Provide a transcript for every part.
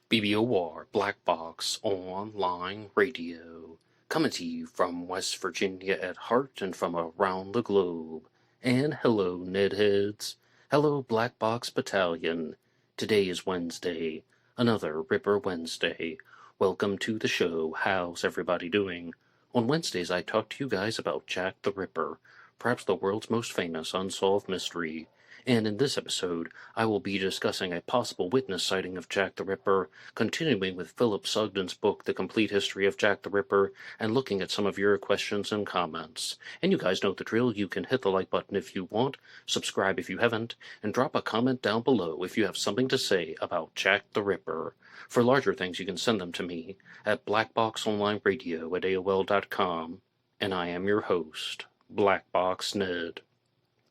BBOR, Black Box Online Radio, coming to you from West Virginia at heart and from around the globe. And hello, Nedheads. Hello, Black Box Battalion. Today is Wednesday, another Ripper Wednesday. Welcome to the show. How's everybody doing? On Wednesdays, I talk to you guys about Jack the Ripper, perhaps the world's most famous unsolved mystery. And in this episode, I will be discussing a possible witness sighting of Jack the Ripper, continuing with Philip Sugden's book, The Complete History of Jack the Ripper, and looking at some of your questions and comments. And you guys know the drill. You can hit the like button if you want, subscribe if you haven't, and drop a comment down below if you have something to say about Jack the Ripper. For larger things, you can send them to me at blackboxonlineradio@AOL.com, and I am your host, Box Ned.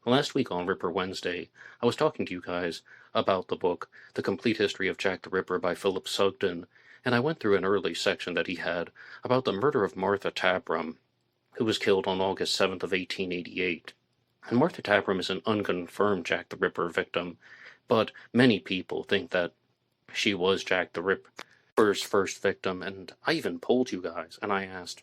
Last week on Ripper Wednesday, I was talking to you guys about the book, The Complete History of Jack the Ripper by Philip Sugden, and I went through an early section that he had about the murder of Martha Tabram, who was killed on August 7th of 1888. And Martha Tabram is an unconfirmed Jack the Ripper victim, but many people think that she was Jack the Ripper's first victim, and I even polled you guys, and I asked,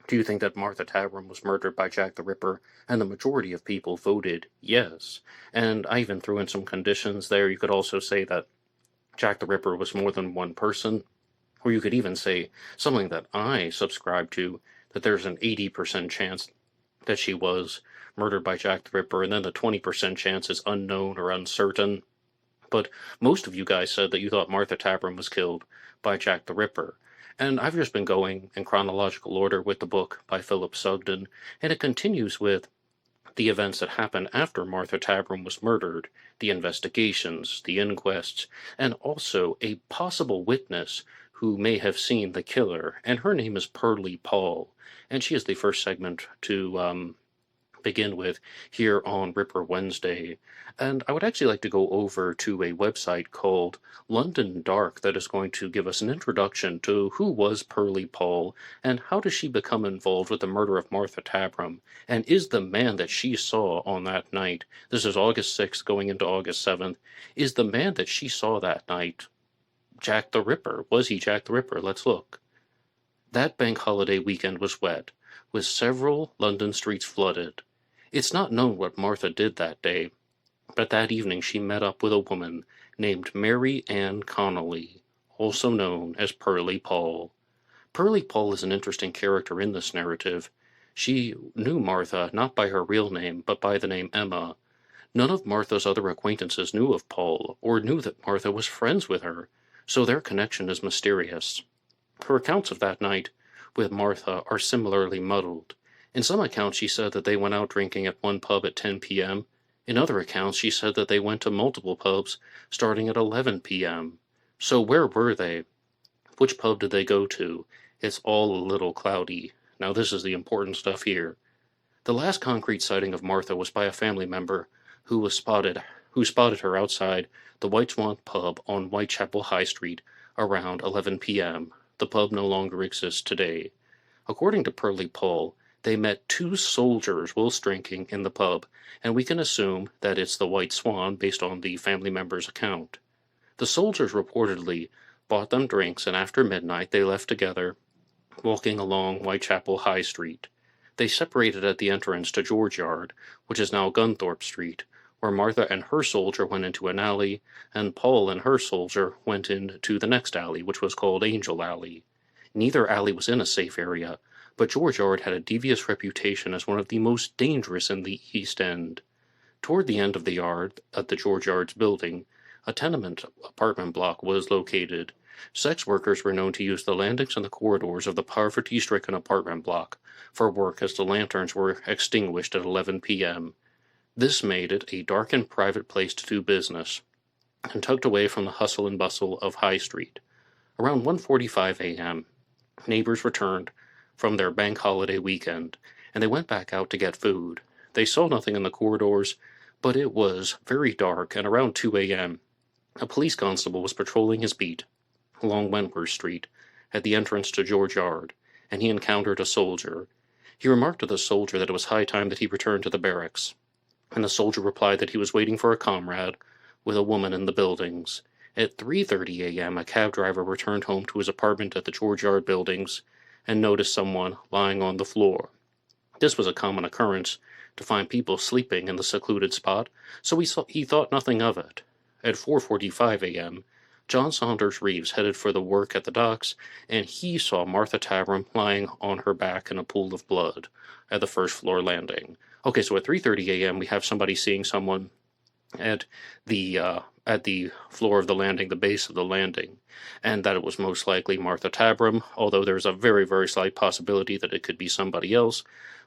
do you think that Martha Tabram was murdered by Jack the Ripper? And the majority of people voted yes. And I even threw in some conditions there. You could also say that Jack the Ripper was more than one person. Or you could even say something that I subscribe to, that there's an 80% chance that she was murdered by Jack the Ripper, and then the 20% chance is unknown or uncertain. But most of you guys said that you thought Martha Tabram was killed by Jack the Ripper. And I've just been going in chronological order with the book by Philip Sugden, and it continues with the events that happened after Martha Tabram was murdered, the investigations, the inquests, and also a possible witness who may have seen the killer, and her name is Pearly Poll, and she is the first segment to begin with here on Ripper Wednesday. And I would actually like to go over to a website called London Dark that is going to give us an introduction to who was Pearly Poll and how does she become involved with the murder of Martha Tabram, and is the man that she saw on that night, this is August 6th going into August 7th, is the man that she saw that night Jack the Ripper? Was he Jack the Ripper? Let's look. That bank holiday weekend was wet, with several London streets flooded. It's not known what Martha did that day, but that evening she met up with a woman named Mary Ann Connolly, also known as Pearly Poll. Pearly Poll is an interesting character in this narrative. She knew Martha not by her real name, but by the name Emma. None of Martha's other acquaintances knew of Poll, or knew that Martha was friends with her, so their connection is mysterious. Her accounts of that night with Martha are similarly muddled. In some accounts she said that they went out drinking at one pub at 10 p.m. In other accounts she said that they went to multiple pubs starting at 11 p.m. So where were they? Which pub did they go to? It's all a little cloudy. Now this is the important stuff here. The last concrete sighting of Martha was by a family member who spotted her outside the White Swan pub on Whitechapel High Street around 11 p.m. The pub no longer exists today. According to Pearly Poll, they met two soldiers whilst drinking in the pub, and we can assume that it's the White Swan based on the family member's account. The soldiers reportedly bought them drinks, and after midnight they left together, walking along Whitechapel High Street. They separated at the entrance to George Yard, which is now Gunthorpe Street, where Martha and her soldier went into an alley, and Poll and her soldier went into the next alley, which was called Angel Alley. Neither alley was in a safe area, but George Yard had a devious reputation as one of the most dangerous in the East End. Toward the end of the yard, at the George Yard's building, a tenement apartment block was located. Sex workers were known to use the landings and the corridors of the poverty-stricken apartment block for work as the lanterns were extinguished at 11 p.m. This made it a dark and private place to do business, and tucked away from the hustle and bustle of High Street. Around 1:45 a.m., neighbors returned from their bank holiday weekend, and they went back out to get food. They saw nothing in the corridors, but it was very dark, and around 2 a.m., a police constable was patrolling his beat along Wentworth Street at the entrance to George Yard, and he encountered a soldier. He remarked to the soldier that it was high time that he returned to the barracks, and the soldier replied that he was waiting for a comrade with a woman in the buildings, At 3:30 a.m., a cab driver returned home to his apartment at the George Yard buildings and noticed someone lying on the floor. This was a common occurrence to find people sleeping in the secluded spot, so he thought nothing of it. At 4:45 a.m., John Saunders Reeves headed for the work at the docks, and he saw Martha Tabram lying on her back in a pool of blood at the first floor landing. Okay, so at 3:30 a.m., we have somebody seeing someone at the floor of the landing, the base of the landing, and that it was most likely Martha Tabram, although there's a very, very slight possibility that it could be somebody else.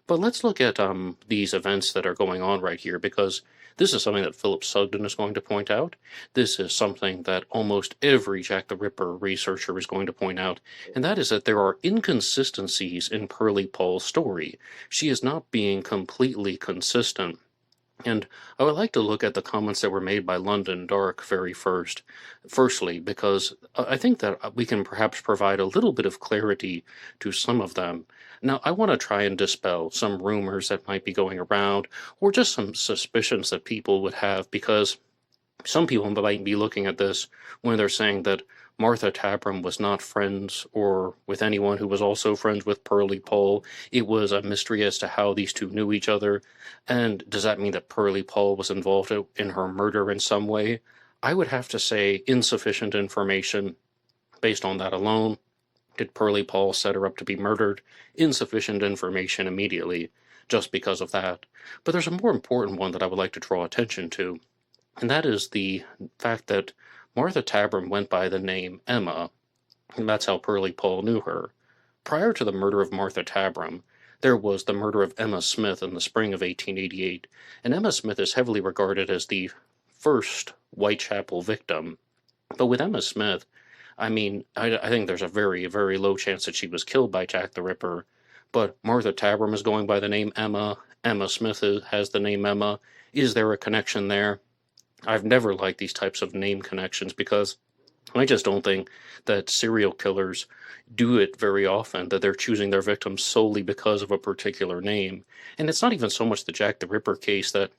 But let's look at these events that are going on right here, because this is something that Philip Sugden is going to point out. This is something that almost every Jack the Ripper researcher is going to point out, and that is that there are inconsistencies in Pearly Poll's story. She is not being completely consistent. And I would like to look at the comments that were made by London Dark firstly, because I think that we can perhaps provide a little bit of clarity to some of them. Now, I want to try and dispel some rumors that might be going around, or just some suspicions that people would have, because some people might be looking at this when they're saying that Martha Tabram was not friends or with anyone who was also friends with Pearly Poll. It was a mystery as to how these two knew each other. And does that mean that Pearly Poll was involved in her murder in some way? I would have to say insufficient information based on that alone. Did Pearly Poll set her up to be murdered? Insufficient information immediately, just because of that. But there's a more important one that I would like to draw attention to, and that is the fact that Martha Tabram went by the name Emma, and that's how Pearly Poll knew her. Prior to the murder of Martha Tabram, there was the murder of Emma Smith in the spring of 1888, and Emma Smith is heavily regarded as the first Whitechapel victim. But with Emma Smith, I think there's a very, very low chance that she was killed by Jack the Ripper, but Martha Tabram is going by the name Emma. Emma Smith has the name Emma. Is there a connection there? I've never liked these types of name connections, because I just don't think that serial killers do it very often, that they're choosing their victims solely because of a particular name. And it's not even so much the Jack the Ripper case that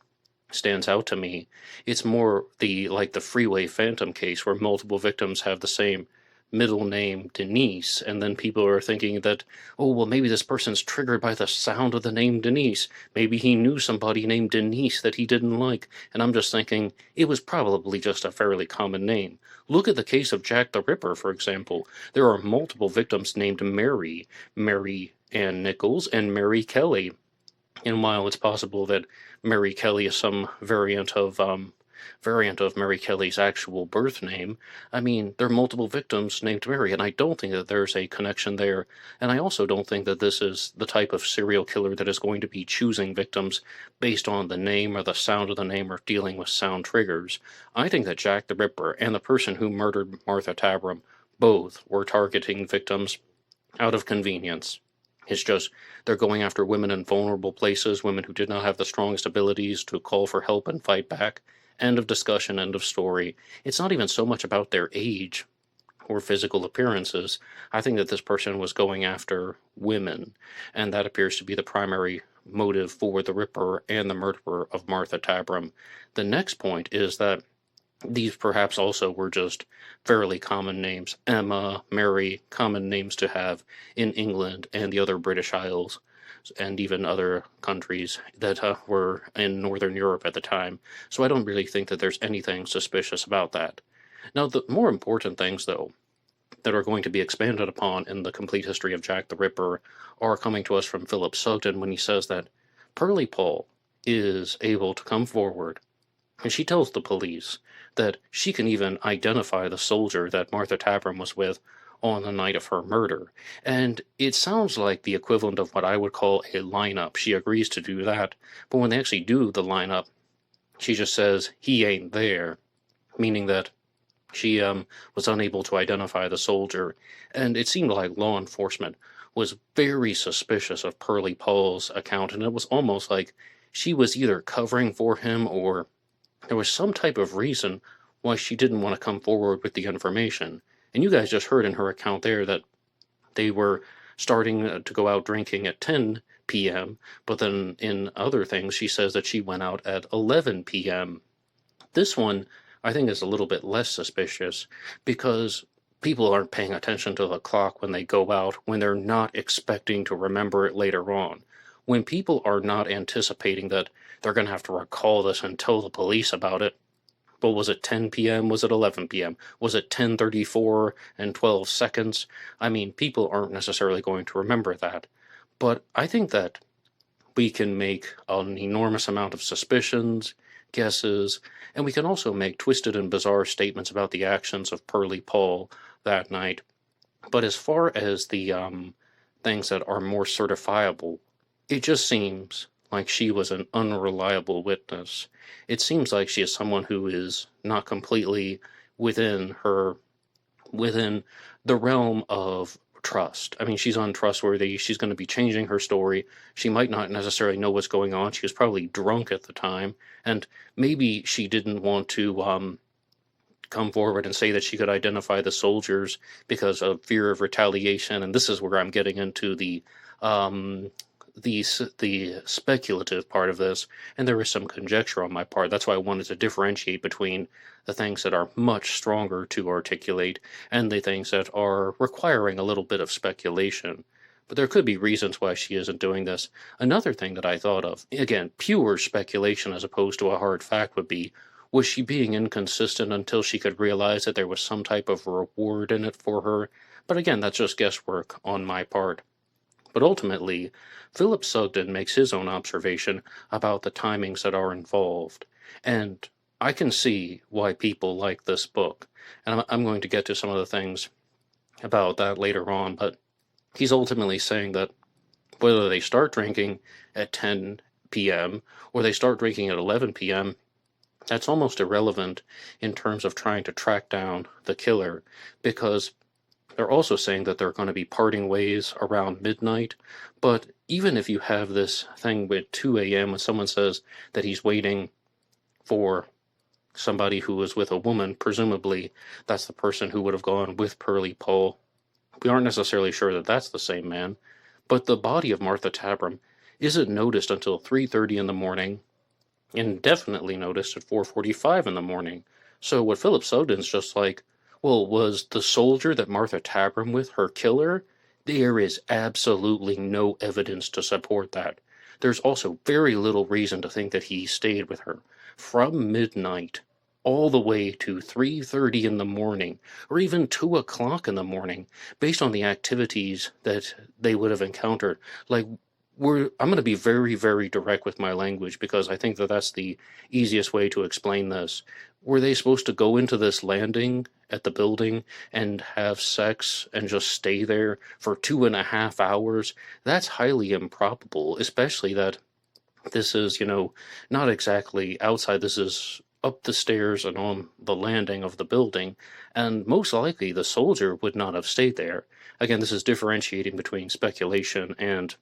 stands out to me. It's more the Freeway Phantom case, where multiple victims have the same middle name, Denise, and then people are thinking that, oh, well, maybe this person's triggered by the sound of the name Denise. Maybe he knew somebody named Denise that he didn't like. And I'm just thinking, it was probably just a fairly common name. Look at the case of Jack the Ripper, for example. There are multiple victims named Mary Ann Nichols, and Mary Kelly. And while it's possible that Mary Kelly is some variant of Mary Kelly's actual birth name, there are multiple victims named Mary, and I don't think that there's a connection there. And I also don't think that this is the type of serial killer that is going to be choosing victims based on the name or the sound of the name, or dealing with sound triggers. I think that Jack the Ripper and the person who murdered Martha Tabram both were targeting victims out of convenience. It's just they're going after women in vulnerable places, women who did not have the strongest abilities to call for help and fight back. End of discussion, end of story. It's not even so much about their age or physical appearances. I think that this person was going after women, and that appears to be the primary motive for the Ripper and the murderer of Martha Tabram. The next point is that these perhaps also were just fairly common names. Emma, Mary, common names to have in England and the other British Isles, and even other countries that were in Northern Europe at the time. So I don't really think that there's anything suspicious about that. Now, the more important things, though, that are going to be expanded upon in the complete history of Jack the Ripper are coming to us from Philip Sugden, when he says that Pearly Poll is able to come forward, and she tells the police that she can even identify the soldier that Martha Tabram was with on the night of her murder. And it sounds like the equivalent of what I would call a lineup. She agrees to do that, but when they actually do the lineup, she just says, he ain't there, meaning that she was unable to identify the soldier. And it seemed like law enforcement was very suspicious of Pearly Poll's account, and it was almost like she was either covering for him, or there was some type of reason why she didn't want to come forward with the information. And you guys just heard in her account there that they were starting to go out drinking at 10 p.m., but then in other things she says that she went out at 11 p.m. This one I think is a little bit less suspicious because people aren't paying attention to the clock when they go out, when they're not expecting to remember it later on. When people are not anticipating that they're going to have to recall this and tell the police about it, well, was it 10 p.m.? Was it 11 p.m.? Was it 10:34 and 12 seconds? I mean, people aren't necessarily going to remember that. But I think that we can make an enormous amount of suspicions, guesses, and we can also make twisted and bizarre statements about the actions of Pearly Poll that night. But as far as the things that are more certifiable, it just seems like she was an unreliable witness. It seems like she is someone who is not completely within the realm of trust. I mean, she's untrustworthy. She's going to be changing her story. She might not necessarily know what's going on. She was probably drunk at the time, and maybe she didn't want to come forward and say that she could identify the soldiers because of fear of retaliation. And this is where I'm getting into um, the speculative part of this, and there is some conjecture on my part. That's why I wanted to differentiate between the things that are much stronger to articulate and the things that are requiring a little bit of speculation. But there could be reasons why she isn't doing this. Another thing that I thought of, again, pure speculation as opposed to a hard fact, would be, was she being inconsistent until she could realize that there was some type of reward in it for her? But again, that's just guesswork on my part. But ultimately, Philip Sugden makes his own observation about the timings that are involved. And I can see why people like this book. And I'm going to get to some of the things about that later on, but he's ultimately saying that whether they start drinking at 10 p.m. or they start drinking at 11 p.m., that's almost irrelevant in terms of trying to track down the killer, because they're also saying that they're going to be parting ways around midnight. But even if you have this thing with 2 a.m. when someone says that he's waiting for somebody who was with a woman, presumably that's the person who would have gone with Pearly Poll. We aren't necessarily sure that that's the same man, but the body of Martha Tabram isn't noticed until 3:30 in the morning, and definitely noticed at 4:45 in the morning. So what Philip Sugden's just like, well, was the soldier that Martha Tabram with her killer? There is absolutely no evidence to support that. There's also very little reason to think that he stayed with her from midnight all the way to 3:30 in the morning, or even 2 o'clock in the morning, based on the activities that they would have encountered. Like, I'm going to be very, very direct with my language because I think that that's the easiest way to explain this. Were they supposed to go into this landing at the building and have sex and just stay there for 2.5 hours? That's highly improbable, especially that this is, not exactly outside. This is up the stairs and on the landing of the building, and most likely the soldier would not have stayed there. Again, this is differentiating between speculation and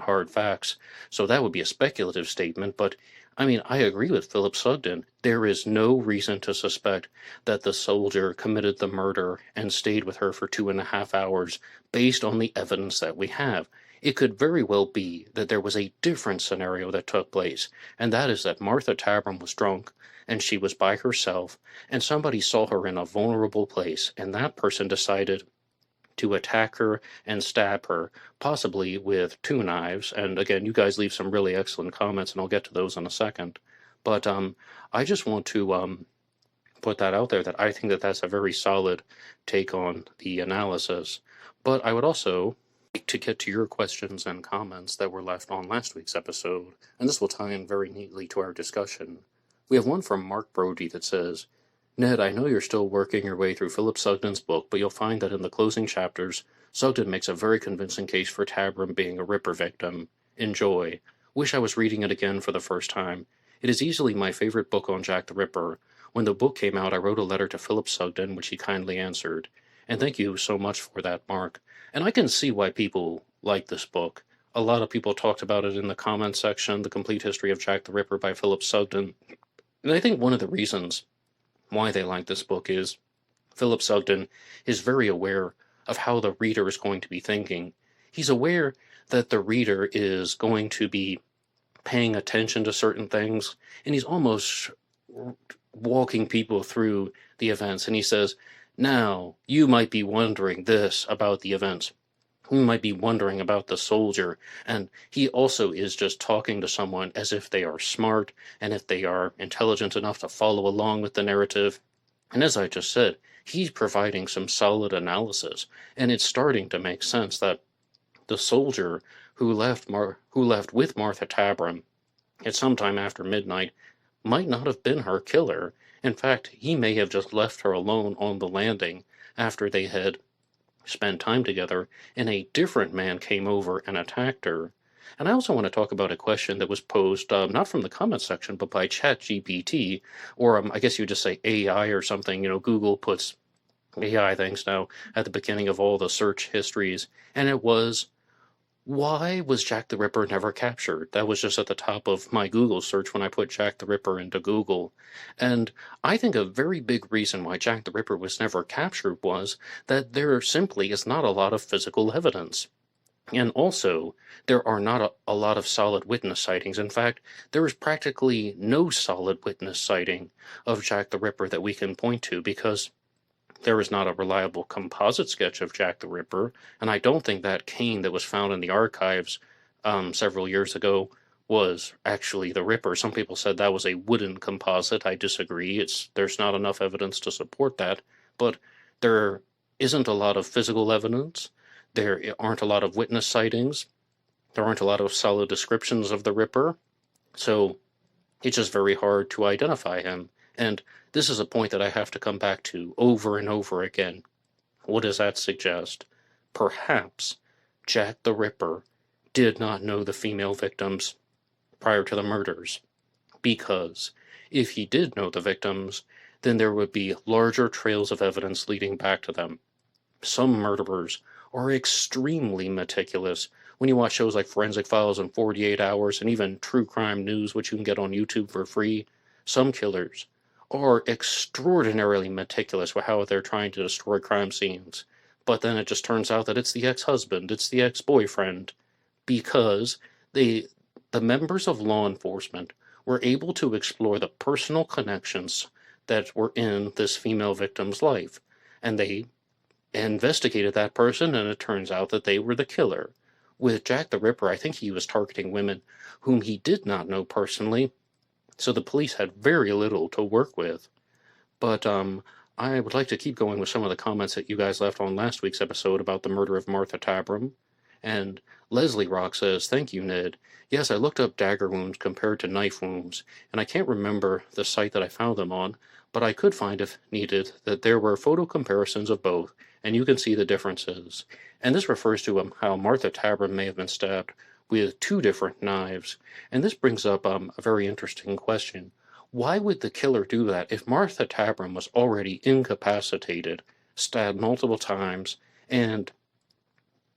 hard facts. So that would be a speculative statement, but I mean, I agree with Philip Sugden. There is no reason to suspect that the soldier committed the murder and stayed with her for 2.5 hours based on the evidence that we have. It could very well be that there was a different scenario that took place, and that is that Martha Tabram was drunk and she was by herself, and somebody saw her in a vulnerable place, and that person decided to attack her and stab her, possibly with 2 knives. And again, you guys leave some really excellent comments, and I'll get to those in a second. But I just want to put that out there that I think that that's a very solid take on the analysis. But I would also like to get to your questions and comments that were left on last week's episode, and this will tie in very neatly to our discussion. We have one from Mark Brody that says, Ned, I know you're still working your way through Philip Sugden's book, but you'll find that in the closing chapters, Sugden makes a very convincing case for Tabram being a Ripper victim. Enjoy. Wish I was reading it again for the first time. It is easily my favorite book on Jack the Ripper. When the book came out, I wrote a letter to Philip Sugden, which he kindly answered. And thank you so much for that, Mark. And I can see why people like this book. A lot of people talked about it in the comments section, The Complete History of Jack the Ripper by Philip Sugden. And I think one of the reasons why they like this book is Philip Sugden is very aware of how the reader is going to be thinking. He's aware that the reader is going to be paying attention to certain things, and he's almost walking people through the events, and he says, now, you might be wondering this about the events. You might be wondering about the soldier, and he also is just talking to someone as if they are smart and if they are intelligent enough to follow along with the narrative. And as I just said, he's providing some solid analysis, and it's starting to make sense that the soldier who left with Martha Tabram at some time after midnight might not have been her killer. In fact, he may have just left her alone on the landing after they had spent time together, and a different man came over and attacked her. And I also want to talk about a question that was posed, not from the comment section, but by ChatGPT, or I guess you would just say AI or something. Google puts AI things now at the beginning of all the search histories, and it was, why was Jack the Ripper never captured? That was just at the top of my Google search when I put Jack the Ripper into Google. And I think a very big reason why Jack the Ripper was never captured was that there simply is not a lot of physical evidence. And also, there are not a lot of solid witness sightings. In fact, there is practically no solid witness sighting of Jack the Ripper that we can point to, because there is not a reliable composite sketch of Jack the Ripper, and I don't think that cane that was found in the archives several years ago was actually the Ripper. Some people said that was a wooden composite. I disagree. There's not enough evidence to support that, but there isn't a lot of physical evidence. There aren't a lot of witness sightings. There aren't a lot of solid descriptions of the Ripper, so it's just very hard to identify him. And this is a point that I have to come back to over and over again. What does that suggest? Perhaps Jack the Ripper did not know the female victims prior to the murders, because if he did know the victims, then there would be larger trails of evidence leading back to them. Some murderers are extremely meticulous. When you watch shows like Forensic Files and 48 Hours, and even True Crime News, which you can get on YouTube for free, some killers are extraordinarily meticulous with how they're trying to destroy crime scenes. But then it just turns out that it's the ex-husband, it's the ex-boyfriend, because the members of law enforcement were able to explore the personal connections that were in this female victim's life. And they investigated that person, and it turns out that they were the killer. With Jack the Ripper, I think he was targeting women whom he did not know personally, so the police had very little to work with. But I would like to keep going with some of the comments that you guys left on last week's episode about the murder of Martha Tabram. And Leslie Rock says, thank you, Ned. Yes, I looked up dagger wounds compared to knife wounds, and I can't remember the site that I found them on, but I could find, if needed, that there were photo comparisons of both, and you can see the differences. And this refers to how Martha Tabram may have been stabbed with 2 different knives. And this brings up a very interesting question. Why would the killer do that if Martha Tabram was already incapacitated, stabbed multiple times, and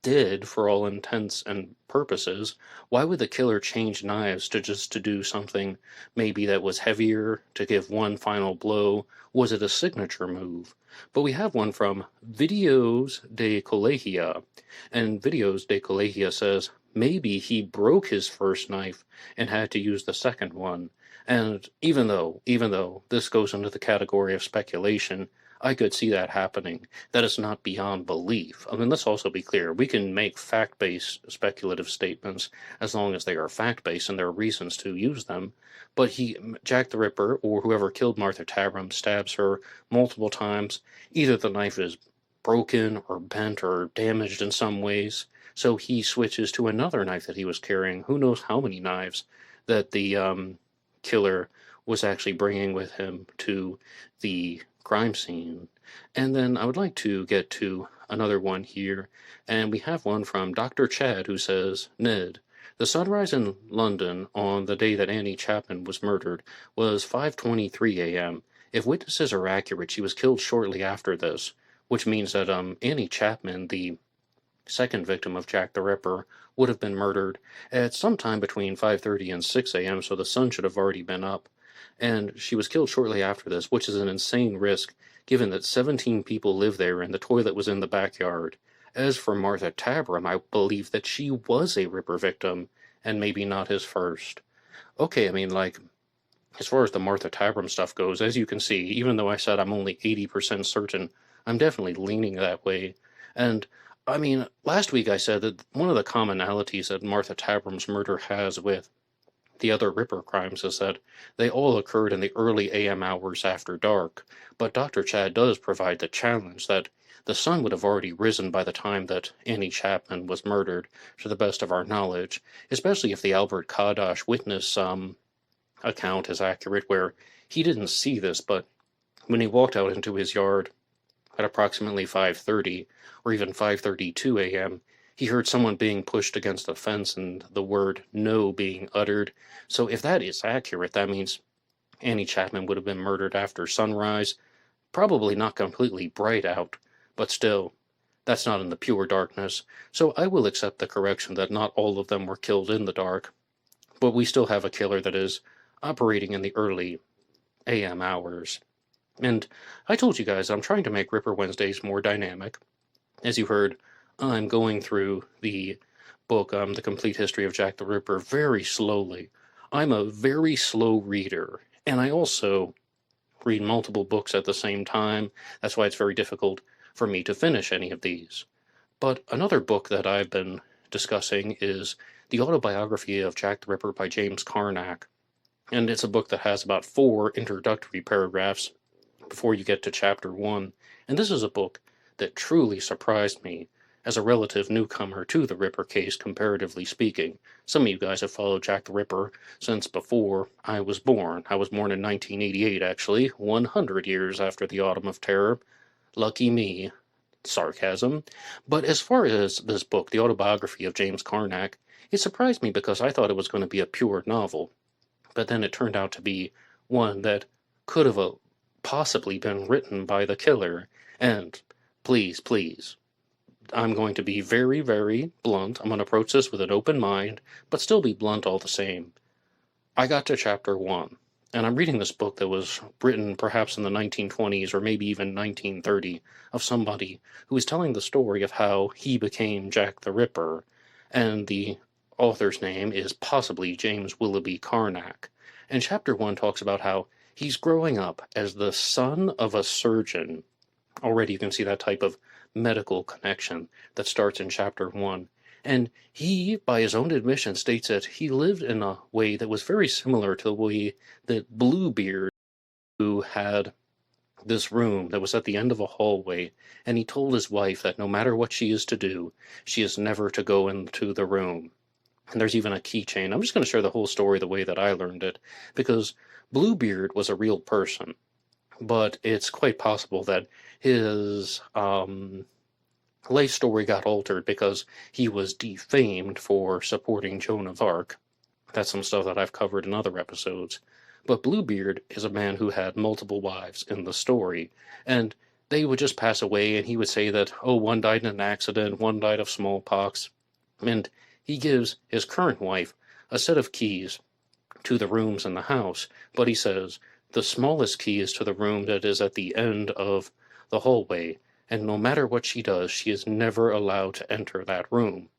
dead for all intents and purposes? Why would the killer change knives to do something maybe that was heavier, to give one final blow? Was it a signature move? But we have one from Videos de Colegia, and Videos de Colegia says, maybe he broke his first knife and had to use the second one. And even though this goes into the category of speculation, I could see that happening. That is not beyond belief. I mean, let's also be clear. We can make fact-based speculative statements as long as they are fact-based and there are reasons to use them. But Jack the Ripper, or whoever killed Martha Tabram, stabs her multiple times. Either the knife is broken or bent or damaged in some ways, so he switches to another knife that he was carrying. Who knows how many knives that the killer was actually bringing with him to the crime scene. And then I would like to get to another one here, and we have one from Dr. Chad, who says, Ned, the sunrise in London on the day that Annie Chapman was murdered was 5:23 a.m. If witnesses are accurate, she was killed shortly after this, which means that Annie Chapman, the second victim of Jack the Ripper, would have been murdered at some time between 5:30 and 6 a.m., so the sun should have already been up. And she was killed shortly after this, which is an insane risk, given that 17 people live there and the toilet was in the backyard. As for Martha Tabram, I believe that she was a Ripper victim, and maybe not his first. Okay, I mean, as far as the Martha Tabram stuff goes, as you can see, even though I said I'm only 80% certain, I'm definitely leaning that way. And, I mean, last week I said that one of the commonalities that Martha Tabram's murder has with the other Ripper crimes is that they all occurred in the early AM hours after dark, but Dr. Chad does provide the challenge that the sun would have already risen by the time that Annie Chapman was murdered, to the best of our knowledge, especially if the Albert Kadash witness account is accurate, where he didn't see this, but when he walked out into his yard at approximately 5:30 or even 5:32 a.m., he heard someone being pushed against a fence and the word no being uttered. So if that is accurate, that means Annie Chapman would have been murdered after sunrise. Probably not completely bright out, but still, that's not in the pure darkness. So I will accept the correction that not all of them were killed in the dark, but we still have a killer that is operating in the early AM hours. And I told you guys I'm trying to make Ripper Wednesdays more dynamic. As you heard, I'm going through the book, The Complete History of Jack the Ripper, very slowly. I'm a very slow reader, and I also read multiple books at the same time. That's why it's very difficult for me to finish any of these. But another book that I've been discussing is The Autobiography of Jack the Ripper by James Carnac. And it's a book that has about 4 introductory paragraphs before you get to chapter 1. And this is a book that truly surprised me as a relative newcomer to the Ripper case, comparatively speaking. Some of you guys have followed Jack the Ripper since before I was born. I was born in 1988, actually, 100 years after the Autumn of Terror. Lucky me. Sarcasm. But as far as this book, The Autobiography of James Carnac, it surprised me because I thought it was going to be a pure novel. But then it turned out to be one that could have possibly been written by the killer. And please, I'm going to be very, very blunt. I'm going to approach this with an open mind, but still be blunt all the same. I got to chapter 1, and I'm reading this book that was written perhaps in the 1920s or maybe even 1930 of somebody who was telling the story of how he became Jack the Ripper, and the author's name is possibly James Willoughby Carnac. And chapter 1 talks about how he's growing up as the son of a surgeon. Already you can see that type of medical connection that starts in chapter 1. And he, by his own admission, states that he lived in a way that was very similar to the way that Bluebeard, who had this room that was at the end of a hallway, and he told his wife that no matter what she is to do, she is never to go into the room. And there's even a keychain. I'm just going to share the whole story the way that I learned it, because Bluebeard was a real person, but it's quite possible that his life story got altered because he was defamed for supporting Joan of Arc. That's some stuff that I've covered in other episodes. But Bluebeard is a man who had multiple wives in the story, and they would just pass away, and he would say that, oh, one died in an accident, one died of smallpox, and he gives his current wife a set of keys to the rooms in the house, but he says the smallest key is to the room that is at the end of the hallway, and no matter what she does, she is never allowed to enter that room.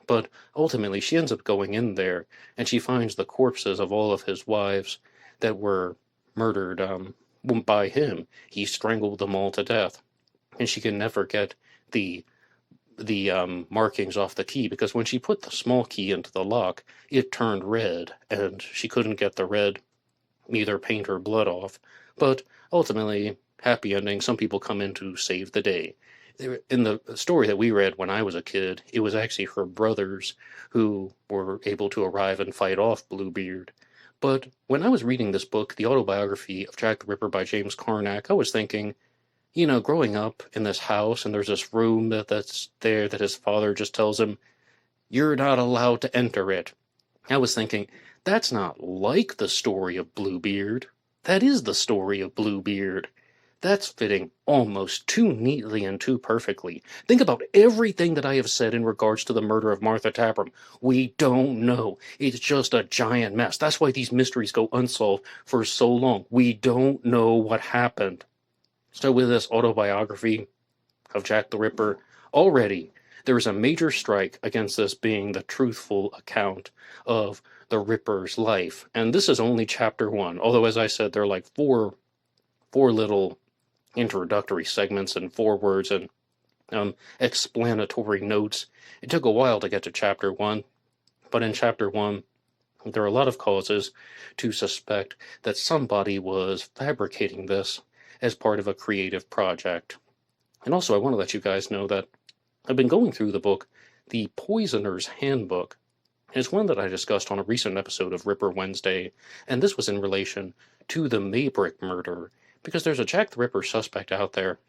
But ultimately, she ends up going in there, and she finds the corpses of all of his wives that were murdered by him. He strangled them all to death, and she can never get the markings off the key, because when she put the small key into the lock, it turned red, and she couldn't get the red, either paint or blood off. But ultimately, happy ending, some people come in to save the day. In the story that we read when I was a kid, it was actually her brothers who were able to arrive and fight off Bluebeard. But when I was reading this book, The Autobiography of Jack the Ripper by James Carnac, I was thinking, you know, growing up in this house, and there's this room that's there that his father just tells him, you're not allowed to enter it. I was thinking, that's not like the story of Bluebeard. That is the story of Bluebeard. That's fitting almost too neatly and too perfectly. Think about everything that I have said in regards to the murder of Martha Tabram. We don't know. It's just a giant mess. That's why these mysteries go unsolved for so long. We don't know what happened. So with this autobiography of Jack the Ripper, already there is a major strike against this being the truthful account of the Ripper's life. And this is only chapter 1, although, as I said, there are like four little introductory segments and forewords and explanatory notes. It took a while to get to chapter 1, but in chapter 1, there are a lot of causes to suspect that somebody was fabricating this as part of a creative project. And also, I want to let you guys know that I've been going through the book, The Poisoners Handbook. It's one that I discussed on a recent episode of Ripper Wednesday, and this was in relation to the Maybrick murder, because there's a Jack the Ripper suspect out there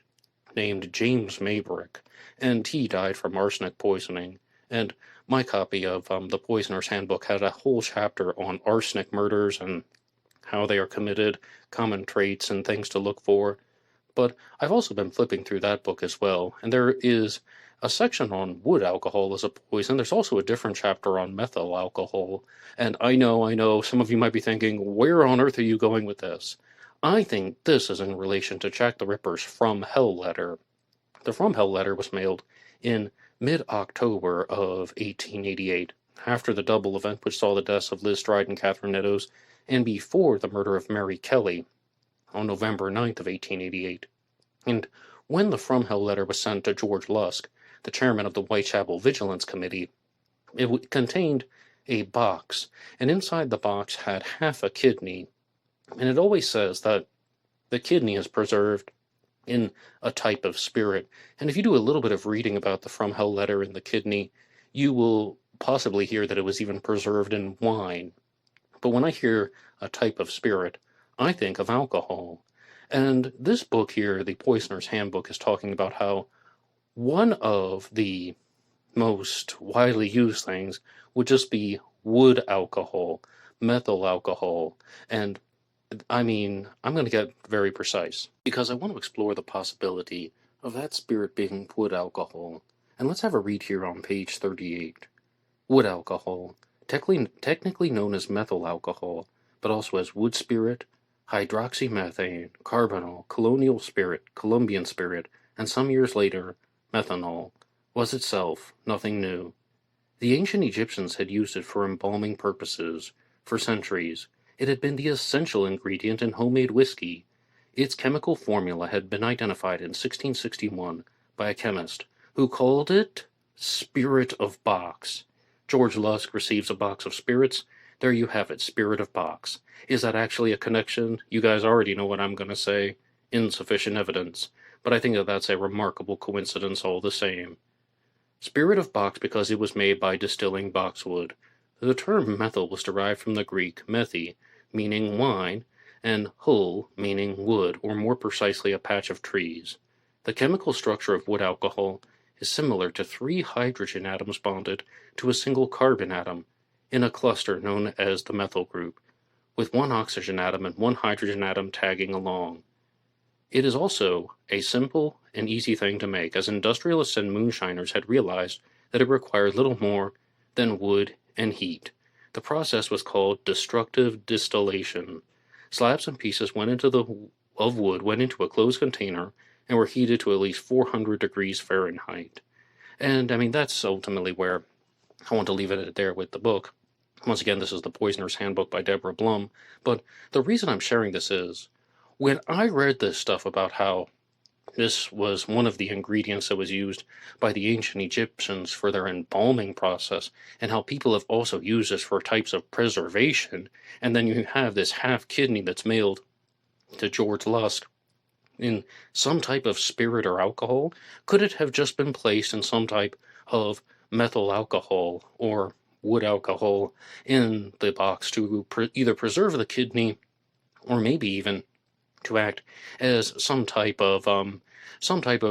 named James Maybrick, and he died from arsenic poisoning. And my copy of the Poisoner's Handbook had a whole chapter on arsenic murders and how they are committed, common traits and things to look for. But I've also been flipping through that book as well, and there is a section on wood alcohol as a poison. There's also a different chapter on methyl alcohol. And I know, some of you might be thinking, where on earth are you going with this? I think this is in relation to Jack the Ripper's From Hell letter. The From Hell letter was mailed in mid-October of 1888, after the double event which saw the deaths of Liz Stride and Catherine Meadows, and before the murder of Mary Kelly on November 9th of 1888. And when the From Hell letter was sent to George Lusk, the chairman of the Whitechapel Vigilance Committee, it contained a box, and inside the box had half a kidney, and it always says that the kidney is preserved in a type of spirit. And if you do a little bit of reading about the From Hell letter in the kidney, you will possibly hear that it was even preserved in wine. But when I hear a type of spirit, I think of alcohol. And this book here, The Poisoner's Handbook, is talking about how one of the most widely used things would just be wood alcohol, methyl alcohol, and I'm going to get very precise, because I want to explore the possibility of that spirit being wood alcohol. And let's have a read here on page 38. Wood alcohol, technically known as methyl alcohol, but also as wood spirit, hydroxymethane, carbonyl, colonial spirit, Colombian spirit, and some years later, methanol, was itself nothing new. The ancient Egyptians had used it for embalming purposes for centuries. It had been the essential ingredient in homemade whiskey. Its chemical formula had been identified in 1661 by a chemist who called it Spirit of Box. George Lusk receives a box of spirits. There you have it, Spirit of Box. Is that actually a connection? You guys already know what I'm going to say. Insufficient evidence. But I think that that's a remarkable coincidence all the same. Spirit of Box because it was made by distilling boxwood. The term methyl was derived from the Greek methi, meaning wine, and hull, meaning wood, or more precisely a patch of trees. The chemical structure of wood alcohol is similar to 3 hydrogen atoms bonded to a single carbon atom in a cluster known as the methyl group, with 1 oxygen atom and 1 hydrogen atom tagging along. It is also a simple and easy thing to make, as industrialists and moonshiners had realized that it required little more than wood and heat. The process was called destructive distillation. Slabs and pieces of wood went into a closed container and were heated to at least 400 degrees Fahrenheit. And, that's ultimately where I want to leave it there with the book. Once again, this is The Poisoner's Handbook by Deborah Blum, but the reason I'm sharing this is, when I read this stuff about how this was one of the ingredients that was used by the ancient Egyptians for their embalming process, and how people have also used this for types of preservation, and then you have this half kidney that's mailed to George Lusk in some type of spirit or alcohol. Could it have just been placed in some type of methyl alcohol or wood alcohol in the box to either preserve the kidney or maybe even to act as some type of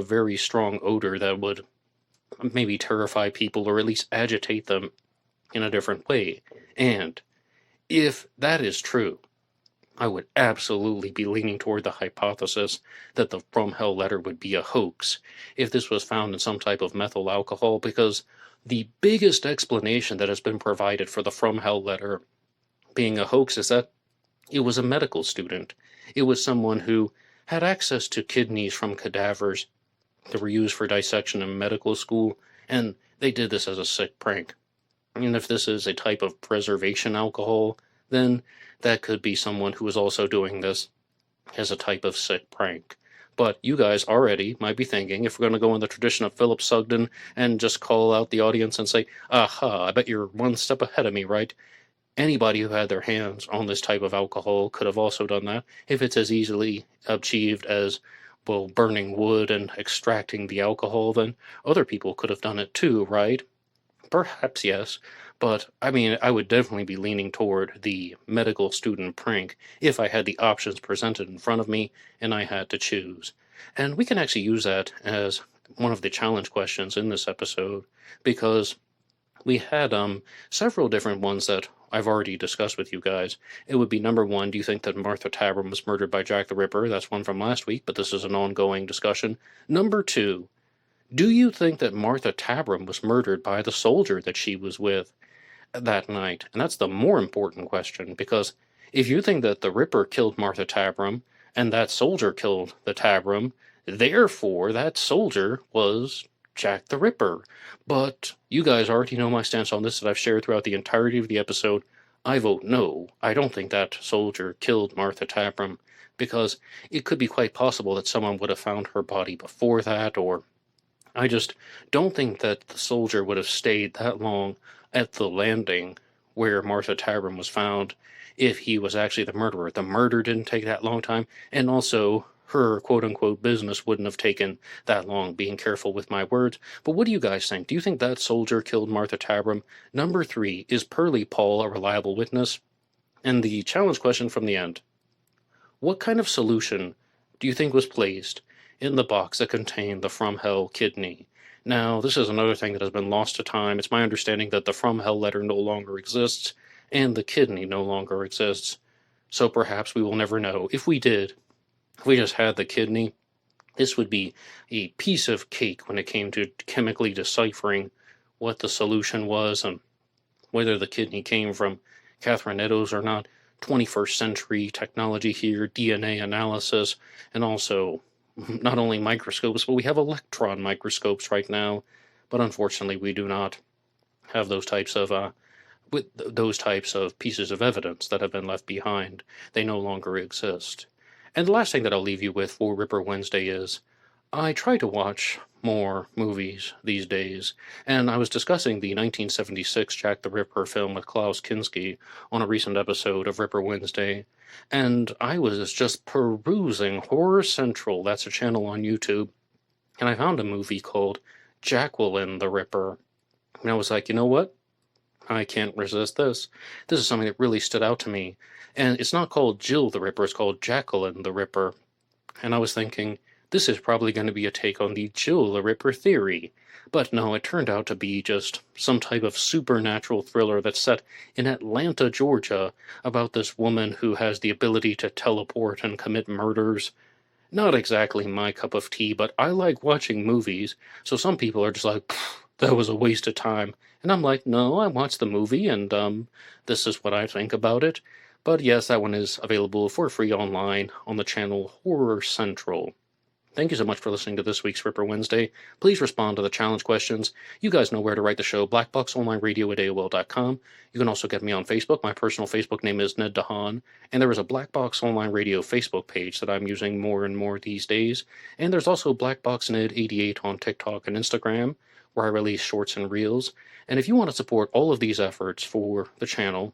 very strong odor that would maybe terrify people or at least agitate them in a different way? And if that is true, I would absolutely be leaning toward the hypothesis that the From Hell letter would be a hoax if this was found in some type of methyl alcohol, because the biggest explanation that has been provided for the From Hell letter being a hoax is that it was a medical student. It was someone who had access to kidneys from cadavers that were used for dissection in medical school, and they did this as a sick prank. And if this is a type of preservation alcohol, then that could be someone who is also doing this as a type of sick prank. But you guys already might be thinking, if we're going to go in the tradition of Philip Sugden and just call out the audience and say, aha, I bet you're one step ahead of me, right? Anybody who had their hands on this type of alcohol could have also done that if it's as easily achieved as, well, burning wood and extracting the alcohol, then other people could have done it too, right? Perhaps yes, but I mean, I would definitely be leaning toward the medical student prank if I had the options presented in front of me and I had to choose. And we can actually use that as one of the challenge questions in this episode, because we had several different ones that I've already discussed with you guys. It would be number one, do you think that Martha Tabram was murdered by Jack the Ripper? That's one from last week, but this is an ongoing discussion. Number two, do you think that Martha Tabram was murdered by the soldier that she was with that night? And that's the more important question, because if you think that the Ripper killed Martha Tabram and that soldier killed the Tabram, therefore that soldier was Jack the Ripper. But you guys already know my stance on this that I've shared throughout the entirety of the episode. I vote no. I don't think that soldier killed Martha Tabram, because it could be quite possible that someone would have found her body before that, or I just don't think that the soldier would have stayed that long at the landing where Martha Tabram was found if he was actually the murderer. The murder didn't take that long time, and also her quote-unquote business wouldn't have taken that long, being careful with my words. But what do you guys think? Do you think that soldier killed Martha Tabram? Number three, is Pearly Poll a reliable witness? And the challenge question from the end. What kind of solution do you think was placed in the box that contained the From Hell kidney? Now, this is another thing that has been lost to time. It's my understanding that the From Hell letter no longer exists, and the kidney no longer exists. So perhaps we will never know. If we did, if we just had the kidney, this would be a piece of cake when it came to chemically deciphering what the solution was and whether the kidney came from Catherine Eddowes or not. 21st century technology here, DNA analysis, and also not only microscopes, but we have electron microscopes right now. But unfortunately, we do not have those types of pieces of evidence that have been left behind. They no longer exist. And the last thing that I'll leave you with for Ripper Wednesday is, I try to watch more movies these days, and I was discussing the 1976 Jack the Ripper film with Klaus Kinski on a recent episode of Ripper Wednesday, and I was just perusing Horror Central, that's a channel on YouTube, and I found a movie called Jacqueline the Ripper, and I was like, you know what? I can't resist this. This is something that really stood out to me, and it's not called Jill the Ripper, it's called Jacqueline the Ripper, and I was thinking, this is probably going to be a take on the Jill the Ripper theory. But no, it turned out to be just some type of supernatural thriller that's set in Atlanta, Georgia, about this woman who has the ability to teleport and commit murders. Not exactly my cup of tea, but I like watching movies, so some people are just like, that was a waste of time. And I'm like, no, I watched the movie, and this is what I think about it. But yes, that one is available for free online on the channel Horror Central. Thank you so much for listening to this week's Ripper Wednesday. Please respond to the challenge questions. You guys know where to write the show, blackboxonlineradio@AOL.com. You can also get me on Facebook. My personal Facebook name is Ned DeHaan, and there is a Black Box Online Radio Facebook page that I'm using more and more these days. And there's also blackboxned88 on TikTok and Instagram, where I release shorts and reels. And if you want to support all of these efforts for the channel,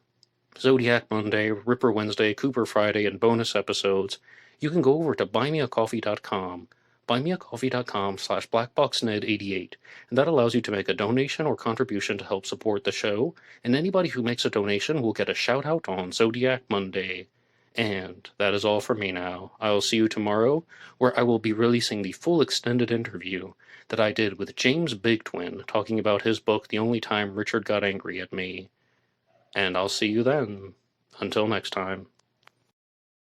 Zodiac Monday, Ripper Wednesday, Cooper Friday, and bonus episodes, you can go over to buymeacoffee.com, buymeacoffee.com/blackboxned88, and that allows you to make a donation or contribution to help support the show, and anybody who makes a donation will get a shout-out on Zodiac Monday. And that is all for me now. I will see you tomorrow, where I will be releasing the full extended interview that I did with James Big Twin, talking about his book, The Only Time Richard Got Angry at Me. And I'll see you then. Until next time.